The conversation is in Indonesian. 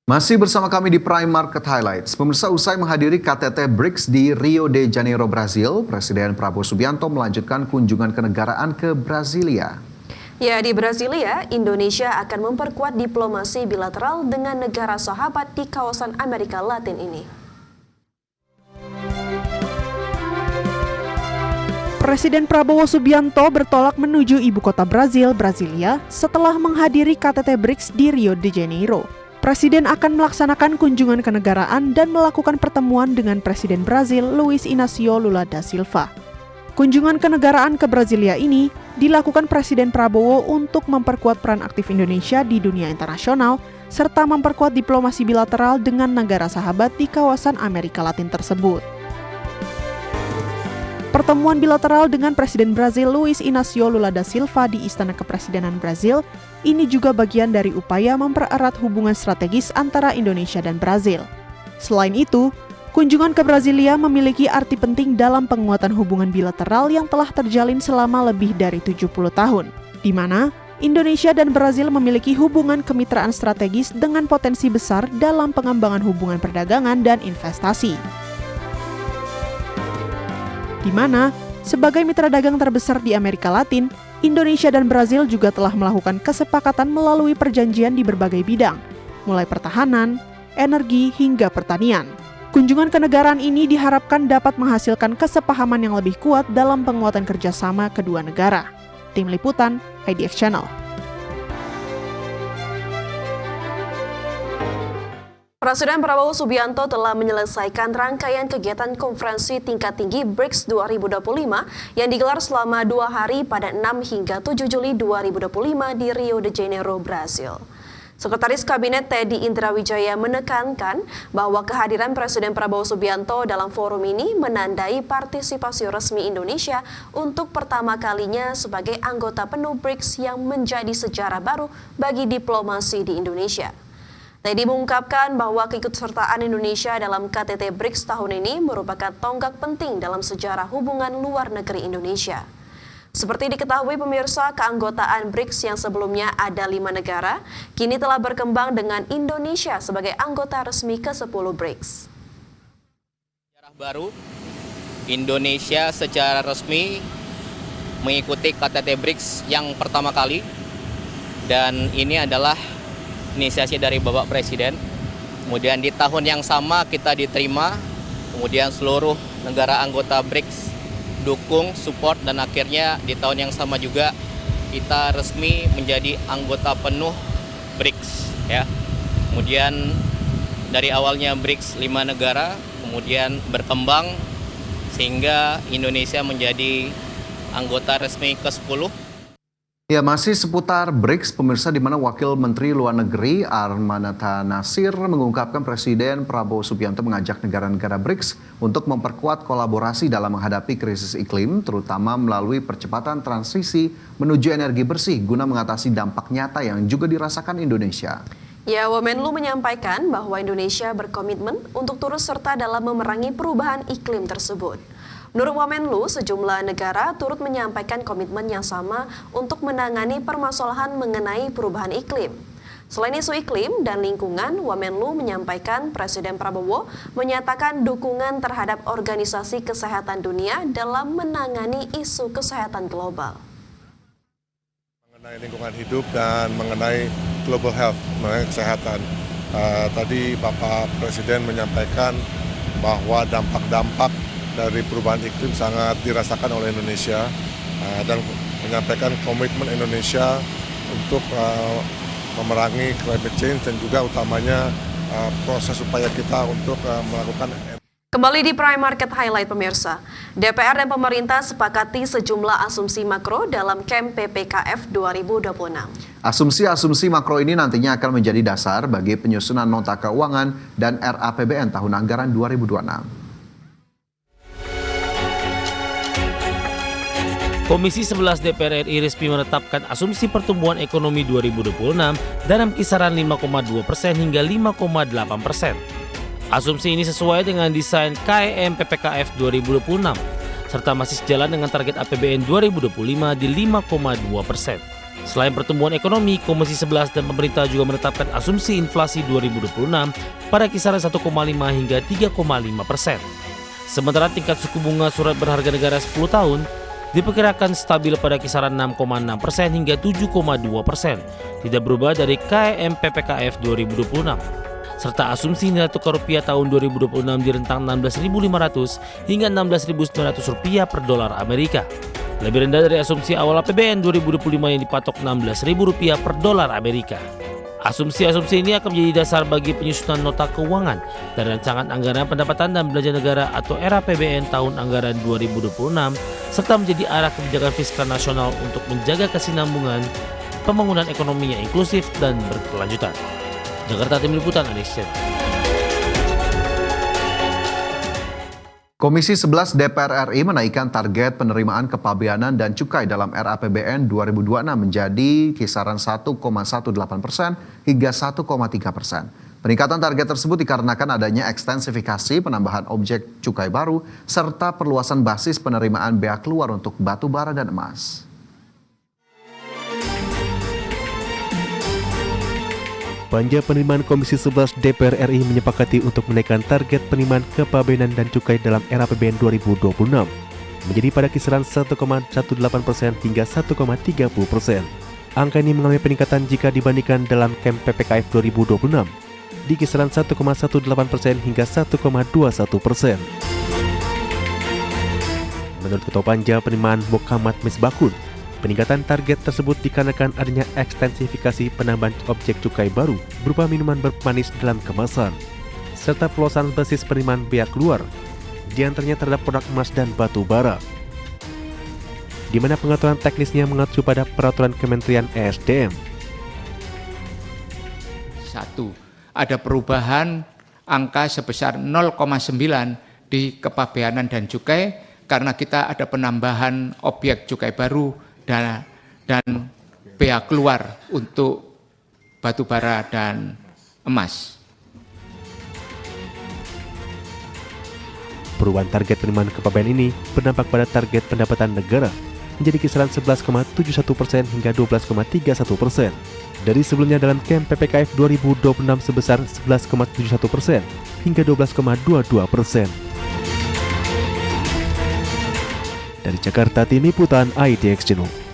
Masih bersama kami di Prime Market Highlights. Pemirsa, usai menghadiri KTT BRICS di Rio de Janeiro, Brasil, Presiden Prabowo Subianto melanjutkan kunjungan kenegaraan ke Brasilia. Ya, di Brasilia, Indonesia akan memperkuat diplomasi bilateral dengan negara sahabat di kawasan Amerika Latin ini. Presiden Prabowo Subianto bertolak menuju ibu kota Brazil, Brasilia, setelah menghadiri KTT BRICS di Rio de Janeiro. Presiden akan melaksanakan kunjungan kenegaraan dan melakukan pertemuan dengan Presiden Brazil Luiz Inácio Lula da Silva. Kunjungan kenegaraan ke Brasilia ini dilakukan Presiden Prabowo untuk memperkuat peran aktif Indonesia di dunia internasional serta memperkuat diplomasi bilateral dengan negara sahabat di kawasan Amerika Latin tersebut. Pertemuan bilateral dengan Presiden Brazil Luiz Inácio Lula da Silva di Istana Kepresidenan Brazil ini juga bagian dari upaya mempererat hubungan strategis antara Indonesia dan Brazil. Selain itu, kunjungan ke Brasilia memiliki arti penting dalam penguatan hubungan bilateral yang telah terjalin selama lebih dari 70 tahun, di mana Indonesia dan Brazil memiliki hubungan kemitraan strategis dengan potensi besar dalam pengembangan hubungan perdagangan dan investasi. Di mana, sebagai mitra dagang terbesar di Amerika Latin, Indonesia dan Brazil juga telah melakukan kesepakatan melalui perjanjian di berbagai bidang, mulai pertahanan, energi, hingga pertanian. Kunjungan kenegaraan ini diharapkan dapat menghasilkan kesepahaman yang lebih kuat dalam penguatan kerjasama kedua negara. Tim Liputan, IDX Channel. Presiden Prabowo Subianto telah menyelesaikan rangkaian kegiatan konferensi tingkat tinggi BRICS 2025 yang digelar selama 2 hari pada 6 hingga 7 Juli 2025 di Rio de Janeiro, Brasil. Sekretaris Kabinet Teddy Indrawijaya menekankan bahwa kehadiran Presiden Prabowo Subianto dalam forum ini menandai partisipasi resmi Indonesia untuk pertama kalinya sebagai anggota penuh BRICS yang menjadi sejarah baru bagi diplomasi di Indonesia. Teddy mengungkapkan bahwa keikutsertaan Indonesia dalam KTT BRICS tahun ini merupakan tonggak penting dalam sejarah hubungan luar negeri Indonesia. Seperti diketahui pemirsa, keanggotaan BRICS yang sebelumnya ada 5 negara, kini telah berkembang dengan Indonesia sebagai anggota resmi ke-10 BRICS. Sejarah baru, Indonesia secara resmi mengikuti KTT BRICS yang pertama kali, dan ini adalah inisiasi dari Bapak Presiden. Kemudian di tahun yang sama kita diterima, kemudian seluruh negara anggota BRICS dukung, support, dan akhirnya di tahun yang sama juga kita resmi menjadi anggota penuh BRICS, ya. Kemudian dari awalnya BRICS 5 negara, kemudian berkembang sehingga Indonesia menjadi anggota resmi ke-10. Ya, masih seputar BRICS, pemirsa, di mana Wakil Menteri Luar Negeri Armanata Nasir mengungkapkan Presiden Prabowo Subianto mengajak negara-negara BRICS untuk memperkuat kolaborasi dalam menghadapi krisis iklim, terutama melalui percepatan transisi menuju energi bersih guna mengatasi dampak nyata yang juga dirasakan Indonesia. Ya, Wamenlu menyampaikan bahwa Indonesia berkomitmen untuk turut serta dalam memerangi perubahan iklim tersebut. Menurut Wamenlu, sejumlah negara turut menyampaikan komitmen yang sama untuk menangani permasalahan mengenai perubahan iklim. Selain isu iklim dan lingkungan, Wamenlu menyampaikan Presiden Prabowo menyatakan dukungan terhadap Organisasi Kesehatan Dunia dalam menangani isu kesehatan global. Mengenai lingkungan hidup dan mengenai global health, mengenai kesehatan. Tadi Bapak Presiden menyampaikan bahwa dampak-dampak dari perubahan iklim sangat dirasakan oleh Indonesia dan menyampaikan komitmen Indonesia untuk memerangi climate change dan juga utamanya proses upaya kita untuk melakukan. Kembali di Prime Market Highlight, pemirsa. DPR dan pemerintah sepakati sejumlah asumsi makro dalam KEM PPKF 2026. Asumsi-asumsi makro ini nantinya akan menjadi dasar bagi penyusunan nota keuangan dan RAPBN tahun anggaran 2026. Komisi 11 DPR RI resmi menetapkan asumsi pertumbuhan ekonomi 2026 dalam kisaran 5,2% hingga 5,8%. Asumsi ini sesuai dengan desain KEM PPKF 2026, serta masih sejalan dengan target APBN 2025 di 5,2%. Selain pertumbuhan ekonomi, Komisi 11 dan pemerintah juga menetapkan asumsi inflasi 2026 pada kisaran 1,5 hingga 3,5%. Sementara tingkat suku bunga surat berharga negara 10 tahun diperkirakan stabil pada kisaran 6,6% hingga 7,2%, tidak berubah dari KEM PPKF 2026. Serta asumsi nilai tukar rupiah tahun 2026 di rentang 16.500 hingga 16.900 rupiah per dolar Amerika. Lebih rendah dari asumsi awal APBN 2025 yang dipatok 16.000 rupiah per dolar Amerika. Asumsi-asumsi ini akan menjadi dasar bagi penyusunan nota keuangan dan rancangan anggaran pendapatan dan belanja negara atau RAPBN tahun anggaran 2026 serta menjadi arah kebijakan fiskal nasional untuk menjaga kesinambungan pembangunan ekonomi yang inklusif dan berkelanjutan. Jakarta, Tim Liputan, Anies. Komisi 11 DPR RI menaikkan target penerimaan kepabeanan dan cukai dalam RAPBN 2026 menjadi kisaran 1,18% hingga 1,3%. Peningkatan target tersebut dikarenakan adanya ekstensifikasi penambahan objek cukai baru serta perluasan basis penerimaan bea keluar untuk batu bara dan emas. Panja penerimaan Komisi 11 DPR RI menyepakati untuk menaikkan target penerimaan kepabeanan dan cukai dalam RAPBN 2026 menjadi pada kisaran 1,18% hingga 1,30%. Angka ini mengalami peningkatan jika dibandingkan dalam KEM PPKF 2026 di kisaran 1,18% hingga 1,21%. Menurut Ketua Panja Penerimaan Muhammad Misbahun, peningkatan target tersebut dikarenakan adanya ekstensifikasi penambahan objek cukai baru berupa minuman bermanis dalam kemasan, serta perluasan basis penerimaan bea keluar, diantaranya terhadap produk emas dan batu bara, di mana pengaturan teknisnya mengacu pada peraturan Kementerian ESDM. 1. Ada perubahan angka sebesar 0,9 di kepabeanan dan cukai karena kita ada penambahan objek cukai baru dan bea keluar untuk batu bara dan emas. Perubahan target penerimaan kepabeanan ini berdampak pada target pendapatan negara menjadi kisaran 11,71% hingga 12,31%. Dari sebelumnya dalam KEM PPKF 2026 sebesar 11,71% hingga 12,22%. Dari Jakarta, Tim Liputan IDX Channel.